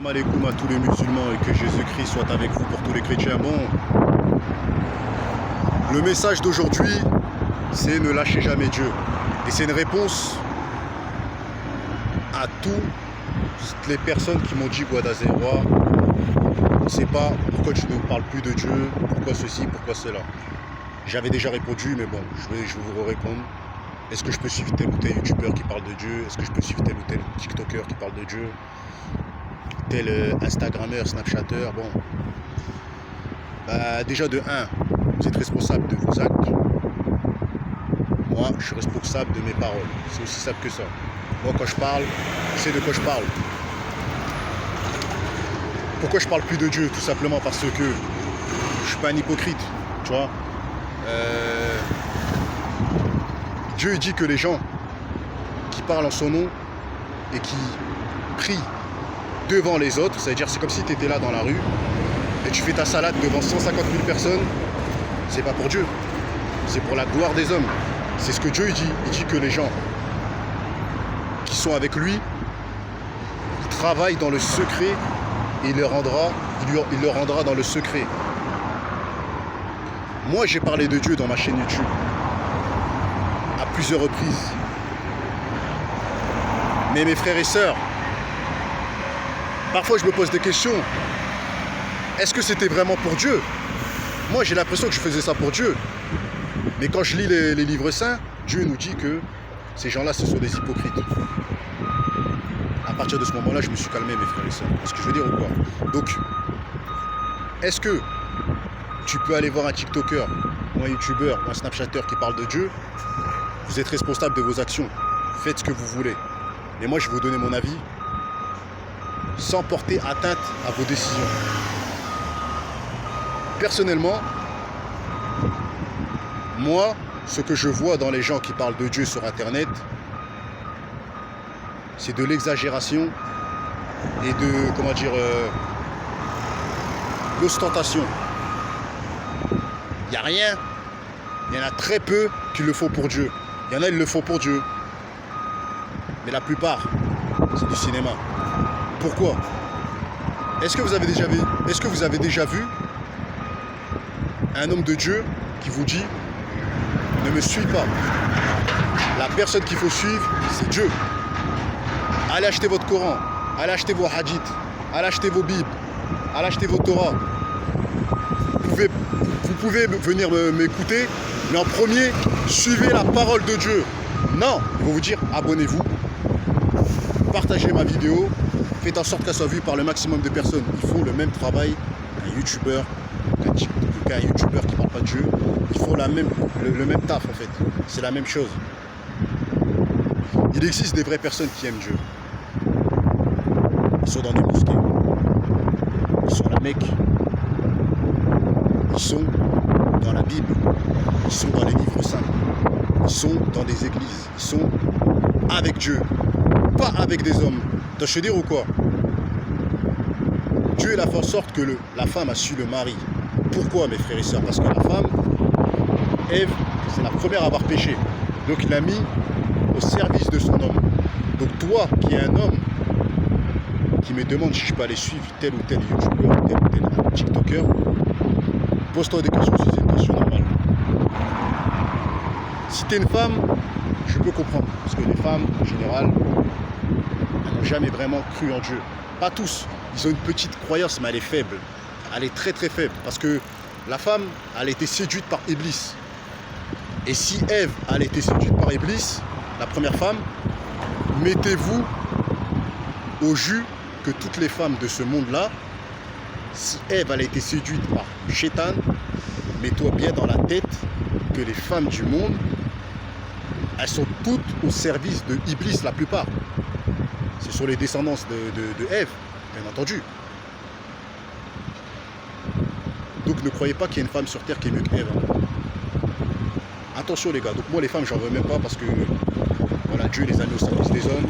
Salam alaikum à tous les musulmans et que Jésus-Christ soit avec vous pour tous les chrétiens. Bon, le message d'aujourd'hui, c'est ne lâchez jamais Dieu. Et c'est une réponse à toutes les personnes qui m'ont dit Guadazérois, on ne sait pas pourquoi tu ne parles plus de Dieu, pourquoi ceci, pourquoi cela. J'avais déjà répondu, mais bon, je vais vous répondre. Est-ce que je peux suivre tel ou tel youtubeur qui parle de Dieu? Est-ce que je peux suivre tel ou tel tiktoker qui parle de Dieu? Tel instagrammeur, snapchatter? Bon, bah, déjà de 1, vous êtes responsable de vos actes. Moi, je suis responsable de mes paroles. C'est aussi simple que ça. Moi, quand je parle, je sais de quoi je parle. Pourquoi je parle plus de Dieu? Tout simplement parce que je suis pas un hypocrite, tu vois. Dieu dit que les gens qui parlent en son nom et qui prient devant les autres, c'est-à-dire c'est comme si tu étais là dans la rue et tu fais ta salade devant 150 000 personnes, c'est pas pour Dieu, c'est pour la gloire des hommes. C'est ce que Dieu dit. Il dit que les gens qui sont avec lui, ils travaillent dans le secret et il le rendra dans le secret. Moi, j'ai parlé de Dieu dans ma chaîne YouTube à plusieurs reprises. Mais mes frères et sœurs, parfois je me pose des questions. Est-ce que c'était vraiment pour Dieu? Moi, j'ai l'impression que je faisais ça pour Dieu. Mais quand je lis les livres saints, Dieu nous dit que ces gens-là, ce sont des hypocrites. À partir de ce moment-là, je me suis calmé, mes frères et sœurs. Est-ce que je veux dire ou quoi? Donc, est-ce que tu peux aller voir un tiktoker, ou un youtubeur, ou un snapchatter qui parle de Dieu? Vous êtes responsable de vos actions. Faites ce que vous voulez. Mais moi, je vais vous donner mon avis sans porter atteinte à vos décisions. Personnellement, moi, ce que je vois dans les gens qui parlent de Dieu sur Internet, c'est de l'exagération et de, comment dire, l'ostentation. Il n'y a rien, il y en a très peu qui le font pour Dieu. Il y en a, ils le font pour Dieu. Mais la plupart, c'est du cinéma. Pourquoi? Est-ce que vous avez déjà vu un homme de Dieu qui vous dit ne me suis pas? La personne qu'il faut suivre, c'est Dieu. Allez acheter votre Coran, allez acheter vos hadiths, allez acheter vos Bibles, allez acheter vos Torahs. Vous pouvez venir m'écouter, mais en premier, suivez la parole de Dieu. Non, ils vont vous dire abonnez-vous, partagez ma vidéo, faites en sorte qu'elle soit vue par le maximum de personnes. Ils font le même travail qu'un youtubeur, qu'un youtubeur qui ne parle pas de Dieu. Ils font le même taf en fait. C'est la même chose. Il existe des vraies personnes qui aiment Dieu. Ils sont dans des mosquées. Ils sont à la Mecque. Ils sont dans la Bible. Ils sont dans les livres saints. Ils sont dans des églises. Ils sont avec Dieu. Pas avec des hommes. T'as je te dire ou quoi? Dieu a fait en sorte que la femme a su le mari. Pourquoi, mes frères et sœurs? Parce que la femme, Ève, c'est la première à avoir péché. Donc il l'a mis au service de son homme. Donc toi, qui es un homme, qui me demande si je peux aller suivre tel ou tel youtubeur, tel ou tel tiktoker, pose-toi des questions si c'est une question normale. Si tu es une femme, je peux comprendre. Parce que les femmes, en général, elles n'ont jamais vraiment cru en Dieu. Pas tous. Ils ont une petite croyance, mais elle est faible. Elle est très très faible. Parce que la femme, elle a été séduite par Iblis. Et si Ève, elle a été séduite par Iblis, la première femme, mettez-vous au jus que toutes les femmes de ce monde-là, si Ève, elle a été séduite par Shaitan, mets-toi bien dans la tête que les femmes du monde, elles sont toutes au service de Iblis, la plupart. Ce sont les descendances de Ève, bien entendu. Donc ne croyez pas qu'il y a une femme sur terre qui est mieux qu'Ève. Attention les gars, donc moi les femmes j'en veux même pas parce que voilà, Dieu les a mis au service des hommes.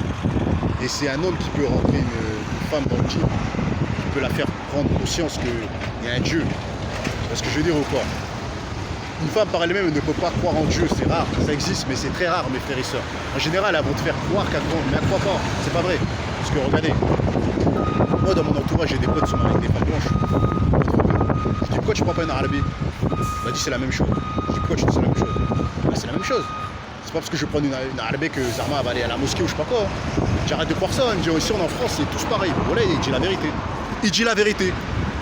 Et c'est un homme qui peut rentrer une femme dans le djinn, qui peut la faire prendre conscience qu'il y a un Dieu. C'est ce que je veux dire ou quoi? Une femme par elle-même ne peut pas croire en Dieu, c'est rare, ça existe, mais c'est très rare mes frères et sœurs. En général, elles vont te faire croire qu'elles croient, mais elles ne croient pas, c'est pas vrai. Parce que regardez, Moi, dans mon entourage, j'ai des potes qui sont mariés avec des femmes blanches. Je dis, pourquoi tu prends pas une arabe? Il m'a dit, c'est la même chose. Je dis, pourquoi tu dis c'est la même chose? Bah, c'est la même chose. C'est pas parce que je prends une arabe que Zarma va aller à la mosquée ou je sais pas quoi. J'arrête de croire ça. Il me dit, ici, en France, c'est tous pareil. Voilà, il dit la vérité. Il dit la vérité.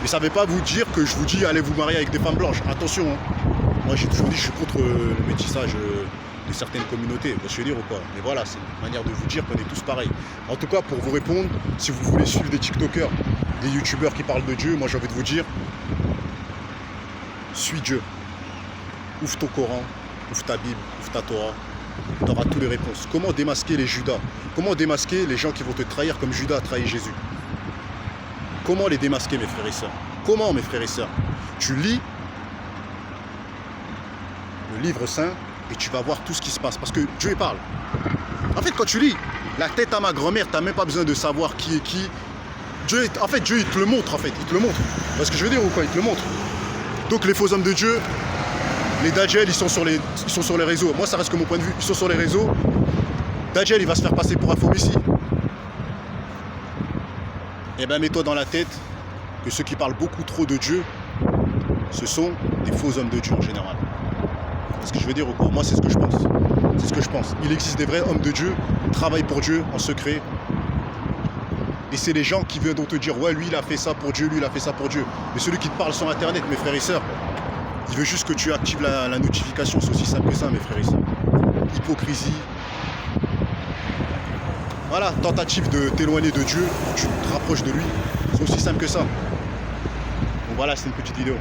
Mais ça ne veut pas vous dire que je vous dis, allez vous marier avec des femmes blanches. Attention. Hein. Moi, j'ai toujours dit, je suis contre le métissage de certaines communautés, vous voyez dire ou quoi. Mais voilà, c'est une manière de vous dire qu'on est tous pareils. En tout cas, pour vous répondre, si vous voulez suivre des TikTokers, des YouTubeurs qui parlent de Dieu, moi j'ai envie de vous dire, suis Dieu. Ouvre ton Coran, ouvre ta Bible, ouvre ta Torah, tu auras toutes les réponses. Comment démasquer les Judas? Comment démasquer les gens qui vont te trahir comme Judas a trahi Jésus? Comment les démasquer, mes frères et sœurs? Comment, mes frères et sœurs? Tu lis le livre saint et tu vas voir tout ce qui se passe. Parce que Dieu parle. En fait, quand tu lis la tête à ma grand-mère, tu n'as même pas besoin de savoir qui est qui. Dieu, il te le montre, en fait. Il te le montre. Tu vois ce que je veux dire ou quoi? Il te le montre. Donc les faux hommes de Dieu, les Dajjal, ils sont sur les réseaux. Moi, ça reste que mon point de vue. Ils sont sur les réseaux. Dajjal, il va se faire passer pour un faux messie. Eh bien, mets-toi dans la tête que ceux qui parlent beaucoup trop de Dieu, ce sont des faux hommes de Dieu en général. Ce que je veux dire ou quoi? Moi, c'est ce que je pense. C'est ce que je pense. Il existe des vrais hommes de Dieu, travaillent pour Dieu en secret. Et c'est les gens qui viennent te dire, ouais, lui, il a fait ça pour Dieu, lui, il a fait ça pour Dieu. Mais celui qui te parle sur Internet, mes frères et sœurs, il veut juste que tu actives la notification. C'est aussi simple que ça, mes frères et sœurs. Hypocrisie. Voilà, tentative de t'éloigner de Dieu, tu te rapproches de lui. C'est aussi simple que ça. Donc voilà, c'est une petite vidéo.